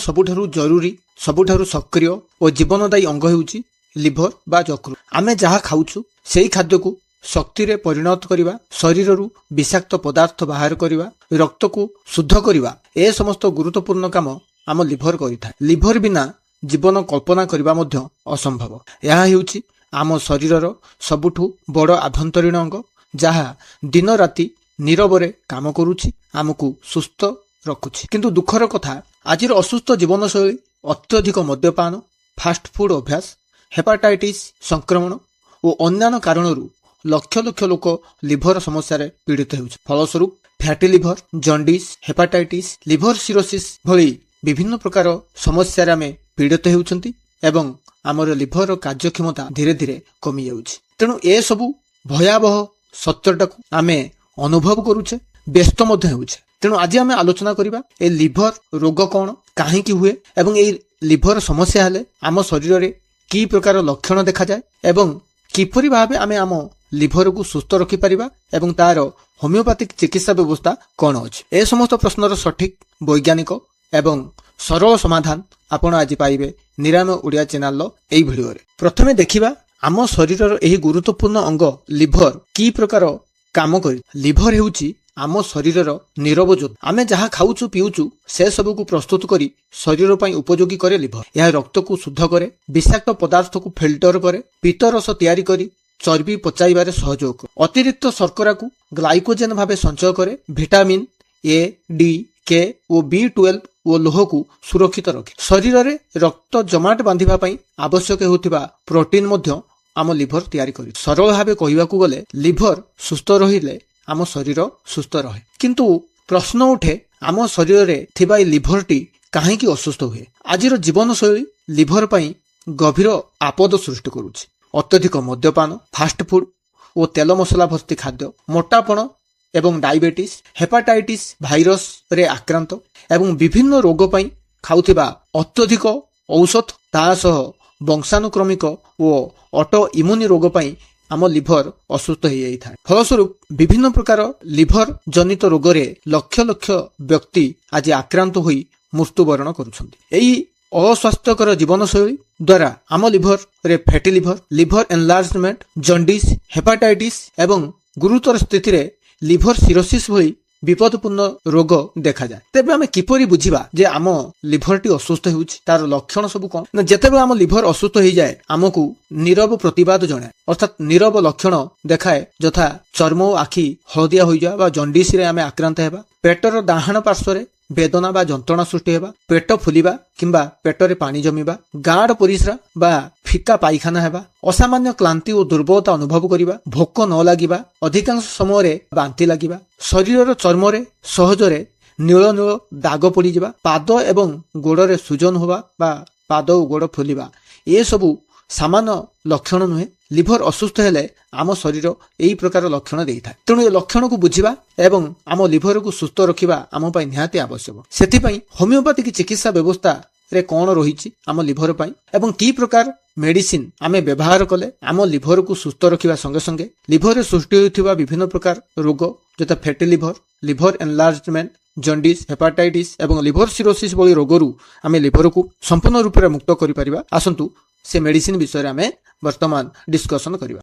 ସବୁଠାରୁ ଜରୁରୀ ସବୁଠାରୁ ସକ୍ରିୟ ଓ ଜୀବନଦାୟୀ ଅଙ୍ଗ ହେଉଛି লিଭର ବା ଯକୃତ। ଆମେ ଯାହା ଖାଉଛୁ ସେହି ଖାଦ୍ୟକୁ ଶକ୍ତିରେ ପରିଣତ କରିବା, ଶରୀରରୁ ବିଷାକ୍ତ ପଦାର୍ଥ ବାହାର କରିବା, ରକ୍ତକୁ ଶୁଦ୍ଧ କରିବା, ଏ ସମସ୍ତ ଗୁରୁତ୍ୱପୂର୍ଣ୍ଣ କାମ ଆମ ଲିଭର କରିଥାଏ। ଲିଭର ବିନା ଜୀବନ କଳ୍ପନା କରିବା ମଧ୍ୟ ଅସମ୍ଭବ। ଏହା ହେଉଛି ଆମ ଶରୀରର ସବୁଠୁ ବଡ଼ ଆଭ୍ୟନ୍ତରୀଣ ଅଙ୍ଗ, ଯାହା ଦିନ ରାତି ନୀରବରେ କାମ କରୁଛି, ଆମକୁ ସୁସ୍ଥ ରଖୁଛି। କିନ୍ତୁ ଦୁଃଖର କଥା, ଆଜିର ଅସୁସ୍ଥ ଜୀବନଶୈଳୀ, ଅତ୍ୟଧିକ ମଦ୍ୟପାନ, ଫାଷ୍ଟଫୁଡ୍ ଅଭ୍ୟାସ, ହେପାଟାଇଟିସ୍ ସଂକ୍ରମଣ ଓ ଅନ୍ୟାନ୍ୟ କାରଣରୁ ଲକ୍ଷ ଲକ୍ଷ ଲୋକ ଲିଭର ସମସ୍ୟାରେ ପୀଡ଼ିତ ହେଉଛି। ଫଳସ୍ୱରୂପ fatty liver, jaundice, hepatitis, liver cirrhosis ଭଳି ବିଭିନ୍ନ ପ୍ରକାର ସମସ୍ୟାରେ ଆମେ ପୀଡ଼ିତ ହେଉଛନ୍ତି ଏବଂ ଆମର ଲିଭରର କାର୍ଯ୍ୟକ୍ଷମତା ଧୀରେ ଧୀରେ କମି ଯାଉଛି। ତେଣୁ ଏସବୁ ଭୟାବହ ସତ୍ୟଟାକୁ ଆମେ ଅନୁଭବ କରୁଛେ, ବ୍ୟସ୍ତ ମଧ୍ୟ ହେଉଛେ। ତେଣୁ ଆଜି ଆମେ ଆଲୋଚନା କରିବା ଏ ଲିଭର ରୋଗ କ'ଣ, କାହିଁକି ହୁଏ ଏବଂ ଏହି ଲିଭର ସମସ୍ୟା ହେଲେ ଆମ ଶରୀରରେ କି ପ୍ରକାର ଲକ୍ଷଣ ଦେଖାଯାଏ ଏବଂ କିପରି ଭାବେ ଆମେ ଆମ ଲିଭରକୁ ସୁସ୍ଥ ରଖିପାରିବା ଏବଂ ତାର ହୋମିଓପାଥିକ ଚିକିତ୍ସା ବ୍ୟବସ୍ଥା କ'ଣ ଅଛି। ଏ ସମସ୍ତ ପ୍ରଶ୍ନର ସଠିକ ବୈଜ୍ଞାନିକ ଏବଂ ସରଳ ସମାଧାନ ଆପଣ ଆଜି ପାଇବେ ନିରାମୟ ଓଡ଼ିଆ ଚ୍ୟାନେଲର ଏହି ଭିଡ଼ିଓରେ। ପ୍ରଥମେ ଦେଖିବା ଆମ ଶରୀରର ଏହି ଗୁରୁତ୍ୱପୂର୍ଣ୍ଣ ଅଙ୍ଗ ଲିଭର କି ପ୍ରକାର କାମ କରି। ଲିଭର ହେଉଛି ଆମ ଶରୀରର ନୀରବ ଯୋଦ୍ଧା। ଆମେ ଯାହା ଖାଉଛୁ ପିଉଛୁ ସେ ସବୁକୁ ପ୍ରସ୍ତୁତ କରି ଶରୀର ପାଇଁ ଉପଯୋଗୀ କରେ ଲିଭର। ଏହା ରକ୍ତକୁ ଶୁଦ୍ଧ କରେ, ବିଷାକ୍ତ ପଦାର୍ଥକୁ ଫିଲ୍ଟର କରେ, ପିତ୍ତରସ ତିଆରି କରି ଚର୍ବି ପଚାଇବାରେ ସହଯୋଗ କରେ, ଅତିରିକ୍ତ ଶର୍କରାକୁ ଗ୍ଲାଇକୋଜେନ ଭାବେ ସଞ୍ଚୟ କରେ, vitamin A, D, K O B12 ଓ ଲୌହକୁ ସୁରକ୍ଷିତ ରଖେ। ଶରୀରରେ ରକ୍ତ ଜମାଟ ବାନ୍ଧିବା ପାଇଁ ଆବଶ୍ୟକ ହେଉଥିବା ପ୍ରୋଟିନ୍ ମଧ୍ୟ ଆମ ଲିଭର ତିଆରି କରେ। ସରଳ ଭାବେ କହିବାକୁ ଗଲେ ଲିଭର ସୁସ୍ଥ ରହିଲେ ଆମ ଶରୀର ସୁସ୍ଥ ରହେ। କିନ୍ତୁ ପ୍ରଶ୍ନ ଉଠେ, ଆମ ଶରୀରରେ ଥିବା ଏହି ଲିଭରଟି କାହିଁକି ଅସୁସ୍ଥ ହୁଏ? ଆଜିର ଜୀବନଶୈଳୀ ଲିଭର ପାଇଁ ଗଭୀର ଆପଦ ସୃଷ୍ଟି କରୁଛି। ଅତ୍ୟଧିକ ମଦ୍ୟପାନ, ଫାଷ୍ଟଫୁଡ୍ ଓ ତେଲ ମସଲା ଭର୍ତ୍ତି ଖାଦ୍ୟ, ମୋଟାପଣ ଏବଂ ଡାଇବେଟିସ୍, ହେପାଟାଇଟିସ୍ ଭାଇରସରେ ଆକ୍ରାନ୍ତ ଏବଂ ବିଭିନ୍ନ ରୋଗ ପାଇଁ ଖାଉଥିବା ଅତ୍ୟଧିକ ଔଷଧ, ତା ସହ ବଂଶାନୁକ୍ରମିକ ଓ ଅଟୋ ଇମ୍ୟୁନି ରୋଗ ପାଇଁ ଆମ ଲିଭର ଅସୁସ୍ଥ ହୋଇଯାଇଥାଏ। ଫଳସ୍ୱରୂପ ବିଭିନ୍ନ ପ୍ରକାର ଲିଭର ଜନିତ ରୋଗରେ ଲକ୍ଷ ଲକ୍ଷ ବ୍ୟକ୍ତି ଆଜି ଆକ୍ରାନ୍ତ ହୋଇ ମୃତ୍ୟୁବରଣ କରୁଛନ୍ତି। ଏହି ଅସ୍ୱାସ୍ଥ୍ୟକର ଜୀବନଶୈଳୀ ଦ୍ୱାରା ଆମ ଲିଭରରେ fatty liver, liver enlargement, jaundice, hepatitis ଏବଂ ଗୁରୁତର ସ୍ଥିତିରେ ଲିଭର ସିରୋସିସ୍ ଭଳି ବିପଦପୂର୍ଣ୍ଣ ରୋଗ ଦେଖାଯାଏ। ତେବେ ଆମେ କିପରି ବୁଝିବା ଯେ ଆମ ଲିଭରଟି ଅସୁସ୍ଥ ହେଉଛି? ତାର ଲକ୍ଷଣ ସବୁ କ'ଣ? ନା ଯେତେବେଳେ ଆମ ଲିଭର ଅସୁସ୍ଥ ହୋଇଯାଏ ଆମକୁ ନୀରବ ପ୍ରତିବାଦ ଜଣାଏ, ଅର୍ଥାତ୍ ନୀରବ ଲକ୍ଷଣ ଦେଖାଏ, ଯଥା ଚର୍ମ ଓ ଆଖି ହଳଦିଆ ହୋଇଯିବା ବା ଜଣ୍ଡିସରେ ଆମେ ଆକ୍ରାନ୍ତ ହେବା, ପେଟର ଡାହାଣ ପାର୍ଶ୍ୱରେ ବେଦନା ବା ଯନ୍ତ୍ରଣା ସୃଷ୍ଟି ହେବା, ପେଟ ଫୁଲିବା କିମ୍ବା ପେଟରେ ପାଣି ଜମିବା, ଗାଢ଼ ପରିସ୍ରା ବା ଫିକା ପାଇଖାନା ହେବା, ଅସାମାନ୍ୟ କ୍ଳାନ୍ତି ଓ ଦୁର୍ବଳତା ଅନୁଭବ କରିବା, ଭୋକ ନ ଲାଗିବା, ଅଧିକାଂଶ ସମୟରେ ବାନ୍ତି ଲାଗିବା, ଶରୀରର ଚର୍ମରେ ସହଜରେ ନୀଳ ନୀଳ ଦାଗ ପଡ଼ିଯିବା, ପାଦ ଏବଂ ଗୋଡ଼ରେ ସୂଜନ ହେବା ବା ପାଦ ଓ ଗୋଡ଼ ଫୁଲିବା, ଏସବୁ ସାମାନ୍ୟ ଲକ୍ଷଣ ନୁହେଁ। ଲିଭର ଅସୁସ୍ଥ ହେଲେ ଆମ ଶରୀର ଏହି ପ୍ରକାର ଲକ୍ଷଣ ଦେଇଥାଏ। ତେଣୁ ଏ ଲକ୍ଷଣକୁ ବୁଝିବା ଏବଂ ଆମ ଲିଭରକୁ ସୁସ୍ଥ ରଖିବା ଆମ ପାଇଁ ନିହାତି ଆବଶ୍ୟକ। ସେଥିପାଇଁ ହୋମିଓପାଥିକ ଚିକିତ୍ସା ବ୍ୟବସ୍ଥାରେ କ'ଣ ରହିଛି ଆମ ଲିଭର ପାଇଁ ଏବଂ କି ପ୍ରକାର ମେଡିସିନ ଆମେ ବ୍ୟବହାର କଲେ ଆମ ଲିଭରକୁ ସୁସ୍ଥ ରଖିବା ସଙ୍ଗେ ସଙ୍ଗେ ଲିଭରରେ ସୃଷ୍ଟି ହେଉଥିବା ବିଭିନ୍ନ ପ୍ରକାର ରୋଗ ଯଥା fatty liver, liver enlargement, jaundice, hepatitis ଏବଂ ଲିଭର ସିରୋସିସ୍ ଭଳି ରୋଗରୁ ଆମେ ଲିଭରକୁ ସମ୍ପୂର୍ଣ୍ଣ ରୂପରେ ମୁକ୍ତ କରିପାରିବା। ଆସନ୍ତୁ ସେ ମେଡିସିନ ବିଷୟରେ ଆମେ ବର୍ତ୍ତମାନ ଡିସ୍କସନ କରିବା।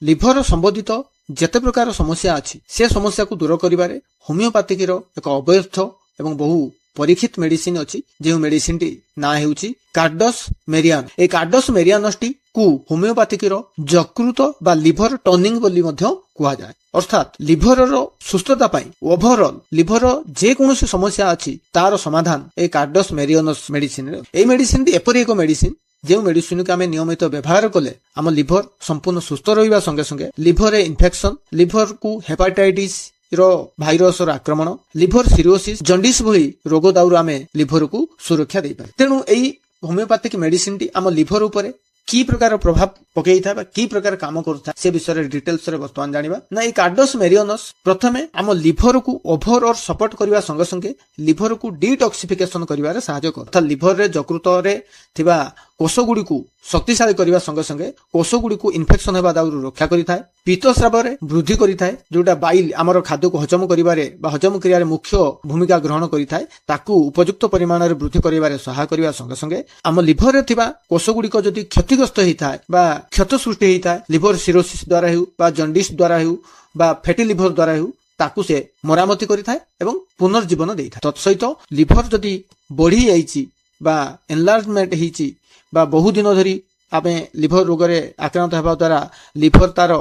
ଲିଭର ସମ୍ବନ୍ଧିତ ଯେତେ ପ୍ରକାର ସମସ୍ୟା ଅଛି ସେ ସମସ୍ୟାକୁ ଦୂର କରିବାରେ ହୋମିଓପାଥିକର ଏକ ଅବ୍ୟର୍ଥ ଏବଂ ବହୁ ପରୀକ୍ଷିତ ମେଡିସିନ ଅଛି, ଯେଉଁ ମେଡିସିନଟି ନାଁ ହେଉଛି କାର୍ଡସ୍ ମେରିଆନ। ଏହି କାର୍ଡସ୍ ମେରିଆନସଟି କୁ ହୋମିଓପାଥିକର ଯକୃତ ବା ଲିଭର ଟନିଂ ବୋଲି ମଧ୍ୟ କୁହାଯାଏ। ଅର୍ଥାତ୍ ଲିଭରର ସୁସ୍ଥତା ପାଇଁ ଓଭରଅଲ ଲିଭର ଯେକୌଣସି ସମସ୍ୟା ଅଛି ତାର ସମାଧାନ ଏହି କାର୍ଡସ୍ ମେରିଆନସ ମେଡିସିନରେ। ଏହି ମେଡିସିନଟି ଏପରି ଏକ ମେଡିସିନ ଯେଉଁ ମେଡିସିନକୁ ଆମେ ନିୟମିତ ବ୍ୟବହାର କଲେ ଆମ ଲିଭର ସମ୍ପୂର୍ଣ୍ଣ ସୁସ୍ଥ ରହିବା ସଙ୍ଗେ ସଙ୍ଗେ ଲିଭରରେ ଇନଫେକ୍ସନ, ଲିଭରକୁ ହେପାଟାଇଟିସ୍ ର ଭାଇରସର ଆକ୍ରମଣ, ଲିଭର ସିରୋସିସ୍, ଜଣ୍ଡିସ୍ ଭଳି ରୋଗ ଦାଉରୁ ଆମେ ଲିଭରକୁ ସୁରକ୍ଷା ଦେଇପାରିବା। ତେଣୁ ଏହି ହୋମିଓପାଥିକ ମେଡିସିନଟି ଆମ ଲିଭର ଉପରେ କି ପ୍ରକାର ପ୍ରଭାବ ପକେଇଥାଏ ବା କି ପ୍ରକାର କାମ କରୁଥାଏ ସେ ବିଷୟରେ ଡିଟେଲ୍ସରେ ବର୍ତ୍ତମାନ ଜାଣିବା। ନା ଏହି କାର୍ଡସ୍ ମେରିଆନସ ପ୍ରଥମେ ଆମ ଲିଭରକୁ ଓଭରଅଲ ସପୋର୍ଟ କରିବା ସଙ୍ଗେ ସଙ୍ଗେ ଲିଭରକୁ ଡିଟକ୍ସିଫିକେସନ କରିବାରେ ସାହାଯ୍ୟ କରେ। ଅର୍ଥାତ୍ ଲିଭରରେ ଯକୃତରେ ଥିବା କୋଷଗୁଡ଼ିକୁ ଶକ୍ତିଶାଳୀ କରିବା ସଙ୍ଗେ ସଙ୍ଗେ କୋଷଗୁଡ଼ିକୁ ଇନଫେକ୍ସନ ହେବା ଦାଉରୁ ରକ୍ଷା କରିଥାଏ। ପିତ୍ତସ୍ରାବରେ ବୃଦ୍ଧି କରିଥାଏ, ଯୋଉଟା ବାଇଲ୍ ଆମର ଖାଦ୍ୟକୁ ହଜମ କରିବାରେ ବା ହଜମ କ୍ରିୟାରେ ମୁଖ୍ୟ ଭୂମିକା ଗ୍ରହଣ କରିଥାଏ, ତାକୁ ଉପଯୁକ୍ତ ପରିମାଣରେ ବୃଦ୍ଧି କରିବାରେ ସହାୟ କରିବା ସଙ୍ଗେ ସଙ୍ଗେ ଆମ ଲିଭରରେ ଥିବା କୋଷଗୁଡ଼ିକ ଯଦି କ୍ଷତିଗ୍ରସ୍ତ ହେଇଥାଏ ବା କ୍ଷତ ସୃଷ୍ଟି ହେଇଥାଏ, ଲିଭର ସିରୋସିସ୍ ଦ୍ୱାରା ହେଉ ବା ଜଣ୍ଡିସ୍ ଦ୍ୱାରା ହେଉ ବା ଫ୍ୟାଟି ଲିଭର ଦ୍ୱାରା ହେଉ, ତାକୁ ସେ ମରାମତି କରିଥାଏ ଏବଂ ପୁନର୍ଜୀବନ ଦେଇଥାଏ। ତତ୍ସହିତ ଲିଭର ଯଦି ବଢି ଯାଇଛି ବା ଏନଲାର୍ଜମେଣ୍ଟ ହେଇଛି ବା ବହୁ ଦିନ ଧରି ଆମେ ଲିଭର ରୋଗରେ ଆକ୍ରାନ୍ତ ହେବା ଦ୍ୱାରା ଲିଭର ତାର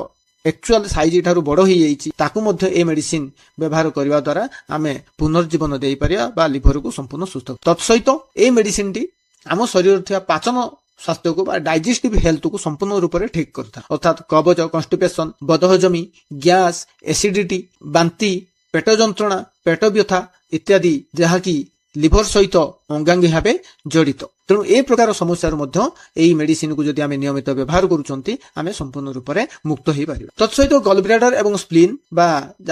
ଆକ୍ଚୁଆଲ ସାଇଜ ଠାରୁ ବଡ ହେଇଯାଇଛି, ତାକୁ ମଧ୍ୟ ଏ ମେଡିସିନ ବ୍ୟବହାର କରିବା ଦ୍ୱାରା ଆମେ ପୁନର୍ଜୀବନ ଦେଇପାରିବା ବା ଲିଭରକୁ ସମ୍ପୂର୍ଣ୍ଣ ସୁସ୍ଥ। ତତ୍ସହିତ এই ମେଡିସିନଟି ଆମ ଶରୀରରେ ଥିବା ପାଚନ ସ୍ୱାସ୍ଥ୍ୟକୁ ବା ଡାଇଜେଷ୍ଟିଭ ହେଲ୍ଥକୁ ସମ୍ପୂର୍ଣ୍ଣ ରୂପରେ ଠିକ କରିଥାଏ। ଅର୍ଥାତ୍ କବଜ, କନଷ୍ଟିପେସନ, ବଦହଜମି, ଗ୍ୟାସ୍, ଏସିଡିଟି, ବାନ୍ତି, ପେଟ ଯନ୍ତ୍ରଣା, ପେଟ ବ୍ୟଥା ଇତ୍ୟାଦି ଯାହାକି লিভর সহিত অঙ্গাঙ্গী ভাবে জড়িত। তেমন এই প্রকার সমস্যার মধ্যে এই মেডিসিনକୁ যদি আমি নিয়মিত ব্যবহার করুଛନ୍ତି ଆମେ সম্পূর্ণ রূপে মুক্ত হই পারিবা। তৎসহিত গলব্লাডর এবং স্প্লিন বা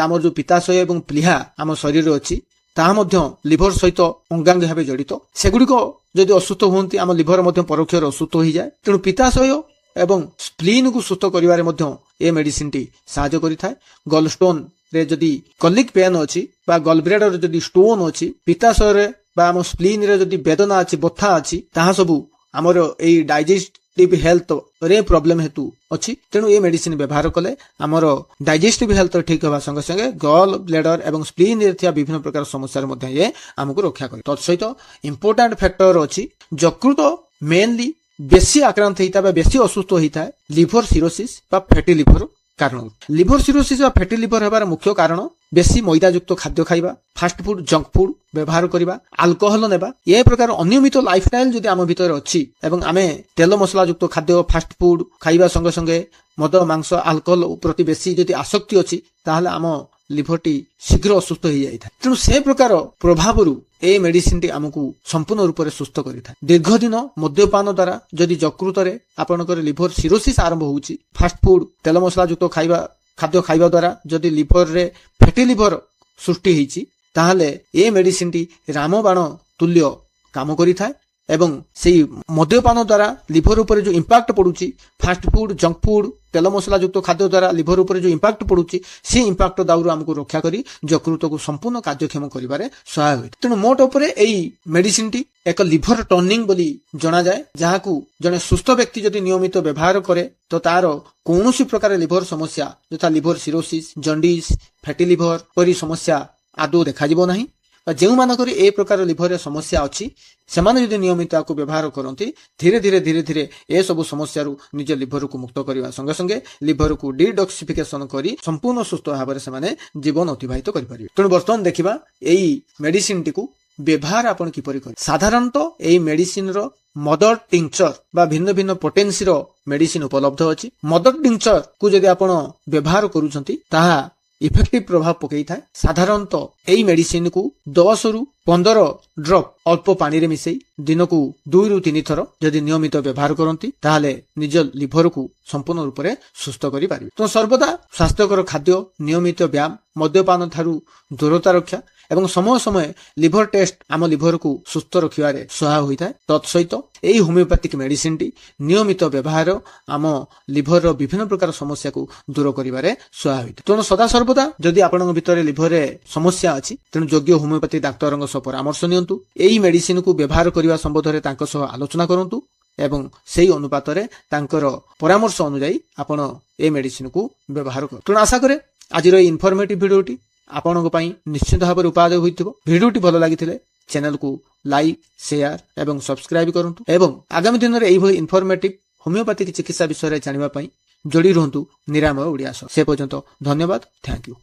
আমার যে পিত্তাশয় এবং প্লীহা ଆମ শরীরে ଅଛି ତାହା ମଧ୍ୟ লিভর ସହିତ ଅଙ୍ଗାଙ୍ଗୀ ଭାବେ ଜଡ଼ିତ। ସେଗୁଡ଼ିକ ଯଦି ଅସୁସ୍ଥ ହୁଅନ୍ତି ଆମ লিଭର ମଧ୍ୟ ପରୋକ୍ଷରେ ଅସୁସ୍ଥ ହୋଇଯାଏ। ତେଣୁ ପିତ୍ତାଶୟ ଏବଂ ସ୍ପ୍ଲିନକୁ ସୁସ୍ଥ କରିବାରେ ମଧ୍ୟ ଏ ମେଡିସିନଟି ସାହାଯ୍ୟ କରିଥାଏ। ଗଲଷ୍ଟୋନ ରେ ଯଦି କଲିକ ପେନ୍ ଅଛି ବା ଗଲବ୍ଲାଡରରେ ଯଦି ଷ୍ଟୋନ ଅଛି, ପିତ୍ତାଶୟରେ ବା ଆମ ସ୍ପ୍ଲିନ ରେ ଯଦି ବେଦନା ଅଛି, ବଥା ଅଛି, ତାହା ସବୁ ଆମର ଏଇ ଡାଇଜେଷ୍ଟିଭ ହେଲ୍ଥ ରେ ପ୍ରୋବ୍ଲେମ ହେତୁ ଅଛି। ତେଣୁ ଏ ମେଡିସିନ ବ୍ୟବହାର କଲେ ଆମର ଡାଇଜେଷ୍ଟିଭ ହେଲ୍ଥ ଠିକ ହେବା ସଙ୍ଗେ ସଙ୍ଗେ ଗଲ ବ୍ଲାଡର ଏବଂ ସ୍ପ୍ଲିନ ରେ ଥିବା ବିଭିନ୍ନ ପ୍ରକାର ସମସ୍ୟାରେ ମଧ୍ୟ ଏ ଆମକୁ ରକ୍ଷା କରେ। ତତ୍ସହିତ ଇମ୍ପୋର୍ଟାଣ୍ଟ ଫ୍ୟାକ୍ଟର ଅଛି, ଯକୃତ ମେନଲି ବେଶୀ ଆକ୍ରାନ୍ତ ହେଇଥାଏ ବା ବେଶୀ ଅସୁସ୍ଥ ହେଇଥାଏ লিভর সিরোসিস বা ফ্যাটি লিভর কারণ। লিভর সিরোসিস বা ফ্যাটি লিভর হবার মুখ্য কারণ বেশি ময়দাযুক্ত খাদ্য খাଇବା, ফাস্ট ফুড, জঙ্ক ফুড ব্যবহার କରିବା, আলকোহল নেবা, ଏ ପ୍ରକାର ଅନିୟମିତ ଲାଇଫଷ୍ଟାଇଲ ଯଦି ଆମ ଭିତରେ ଅଛି ଏବଂ ଆମେ ତେଲ ମସଲା ଯୁକ୍ତ ଖାଦ୍ୟ, ଫାଷ୍ଟ ଫୁଡ ଖାଇବା ସଙ୍ଗେ ସଙ୍ଗେ ମଦ, ମାଂସ, ଆଲକୋହଲ ପ୍ରତି ବେଶୀ ଯଦି ଆସକ୍ତି ଅଛି, ତାହେଲେ ଆମ লিভরটি শীঘ্র অসুস্থ হয়ে যাইଥାଏ। তেଣୁ ସେ ପ୍ରକାର ପ୍ରଭାବରୁ এই ମେଡିସିନଟି ଆମକୁ ସମ୍ପୂର୍ଣ୍ଣ ରୂପରେ ସୁସ୍ଥ କରିଥାଏ। ଦୀର୍ଘଦିନ ମଦ୍ୟପାନ ଦ୍ୱାରା ଯଦି ଯକୃତରେ ଆପଣଙ୍କର লিভর ସିରୋସିସ୍ ଆରମ୍ଭ ହେଉଛି, ଫାଷ୍ଟ ଫୁଡ, ତେଲ ମସଲା ଯୁକ୍ତ ଖାଦ୍ୟ ଖାଇବା ଦ୍ୱାରା ଯଦି লিভରରେ ଫ୍ୟାଟି লিଭର ସୃଷ୍ଟି ହେଇଛି, ତାହେଲେ ଏ ମେଡିସିନଟି ରାମବାଣ ତୁଲ୍ୟ କାମ କରିଥାଏ ଏବଂ ସେଇ ମଦ୍ୟପାନ ଦ୍ୱାରା লিভର ଉପରେ ଯୋଉ ଇମ୍ପାକ୍ଟ ପଡୁଛି, ଫାଷ୍ଟ ଫୁଡ, ଜଙ୍କ ଫୁଡ, ତେଲ ମସଲା ଯୁକ୍ତ ଖାଦ୍ୟ ଦ୍ୱାରା লিভର ଉପରେ ଯୋଉ ଇମ୍ପାକ୍ଟ ପଡୁଛି, ସେ ଇମ୍ପାକ୍ଟ ଦାଉରୁ ଆମକୁ ରକ୍ଷା କରି ଯକୃତକୁ ସମ୍ପୂର୍ଣ୍ଣ କାର୍ଯ୍ୟକ୍ଷମ କରିବାରେ ସହାୟ ହୋଇଥାଏ। ତେଣୁ ମୋଟ ଉପରେ ଏଇ ମେଡିସିନଟି ଏକ লিভର ଟନିଂ ବୋଲି ଜଣାଯାଏ, ଯାହାକୁ ଜଣେ ସୁସ୍ଥ ବ୍ୟକ୍ତି ଯଦି ନିୟମିତ ବ୍ୟବହାର କରେ ତ ତାର କୌଣସି ପ୍ରକାର লিভର ସମସ୍ୟା ଯଥା লিভର ସିରୋସିସ୍, ଜଣ୍ଡିସ୍, ଫ୍ୟାଟି লিভର ପରି ସମସ୍ୟା ଆଦୌ ଦେଖାଯିବ ନାହିଁ। ଯେଉଁମାନଙ୍କର ଏ ପ୍ରକାର লিভରରେ ସମସ୍ୟା ଅଛି ସେମାନେ ଯଦି ନିୟମିତ ଆକୁ ବ୍ୟବହାର କରନ୍ତି, ଧୀରେ ଧୀରେ ଏସବୁ ସମସ୍ୟାରୁ ନିଜ লিভରକୁ ମୁକ୍ତ କରିବା ସଙ୍ଗେ ସଙ୍ଗେ লিভରକୁ ଡିଡକ୍ସିଫିକେସନ କରି ସମ୍ପୂର୍ଣ୍ଣ ସୁସ୍ଥ ଭାବରେ ସେମାନେ ଜୀବନ ଅତିବାହିତ କରିପାରିବେ। ତେଣୁ ବର୍ତ୍ତମାନ ଦେଖିବା ଏଇ ମେଡିସିନଟିକୁ ବ୍ୟବହାର ଆପଣ କିପରି କରିବେ। ସାଧାରଣତଃ ଏଇ ମେଡିସିନର ମଦର ଟିଂଚର ବା ଭିନ୍ନ ଭିନ୍ନ ପୋଟେନ୍ସିର ମେଡିସିନ ଉପଲବ୍ଧ ଅଛି। ମଦର ଟିଂଚର କୁ ଯଦି ଆପଣ ବ୍ୟବହାର କରୁଛନ୍ତି ତାହା ଇଫେକ୍ଟିଭ ପ୍ରଭାବ ପକେଇଥାଏ। ସାଧାରଣତଃ ଏଇ ମେଡିସିନକୁ 10 ରୁ 15 ଡ୍ରପ ଅଳ୍ପ ପାଣିରେ ମିଶେଇ ଦିନକୁ 2 ରୁ 3 ଥର ଯଦି ନିୟମିତ ବ୍ୟବହାର କରନ୍ତି, ତାହେଲେ ନିଜ লিভରକୁ ସମ୍ପୂର୍ଣ୍ଣ ରୂପରେ ସୁସ୍ଥ କରିପାରିବେ। ତ ସର୍ବଦା ସ୍ୱାସ୍ଥ୍ୟକର ଖାଦ୍ୟ, ନିୟମିତ ବ୍ୟାୟାମ, ମଦ୍ୟପାନ ଠାରୁ ଦୂରତା ରକ୍ଷା ଏବଂ ସମୟ ସମୟ লিভର ଟେଷ୍ଟ ଆମ লিভରକୁ ସୁସ୍ଥ ରଖିବାରେ ସହାୟ ହୋଇଥାଏ। ତତ୍ସହିତ ଏହି ହୋମିଓପାଥିକ ମେଡିସିନଟି ନିୟମିତ ବ୍ୟବହାର ଆମ লিভରର ବିଭିନ୍ନ ପ୍ରକାର ସମସ୍ୟାକୁ ଦୂର କରିବାରେ ସହାୟ ହୋଇଥାଏ। ତେଣୁ ସଦାସର୍ବଦା ଯଦି ଆପଣଙ୍କ ଭିତରେ লিভରରେ ସମସ୍ୟା ଅଛି, ତେଣୁ ଯୋଗ୍ୟ ହୋମିଓପାଥି ଡାକ୍ତରଙ୍କ ସହ ପରାମର୍ଶ ନିଅନ୍ତୁ। ଏହି ମେଡିସିନକୁ ବ୍ୟବହାର କରିବା ସମ୍ବନ୍ଧରେ ତାଙ୍କ ସହ ଆଲୋଚନା କରନ୍ତୁ ଏବଂ ସେହି ଅନୁପାତରେ ତାଙ୍କର ପରାମର୍ଶ ଅନୁଯାୟୀ ଆପଣ ଏହି ମେଡିସିନକୁ ବ୍ୟବହାର କରନ୍ତୁ। ତେଣୁ ଆଶା କରେ ଆଜିର ଏହି ଇନଫର୍ମେଟିଭ ଭିଡିଓଟି ଆପଣଙ୍କ ପାଇଁ ନିଶ୍ଚିତ ଭାବରେ ଉପଯୋଗୀ ହୋଇଥିବ। ଭିଡିଓଟି ଭଲ ଲାଗିଥିଲେ ଚ୍ୟାନେଲକୁ ଲାଇକ୍, ସେୟାର ଏବଂ ସବସ୍କ୍ରାଇବ କରନ୍ତୁ ଏବଂ ଆଗାମୀ ଦିନରେ ଏଇଭଳି ଇନଫର୍ମେଟିଭ ହୋମିଓପାଥିକ ଚିକିତ୍ସା ବିଷୟରେ ଜାଣିବା ପାଇଁ ଯୋଡ଼ି ରୁହନ୍ତୁ ନିରାମୟ ଓଡ଼ିଆ ସହ। ସେ ପର୍ଯ୍ୟନ୍ତ ଧନ୍ୟବାଦ। Thank you.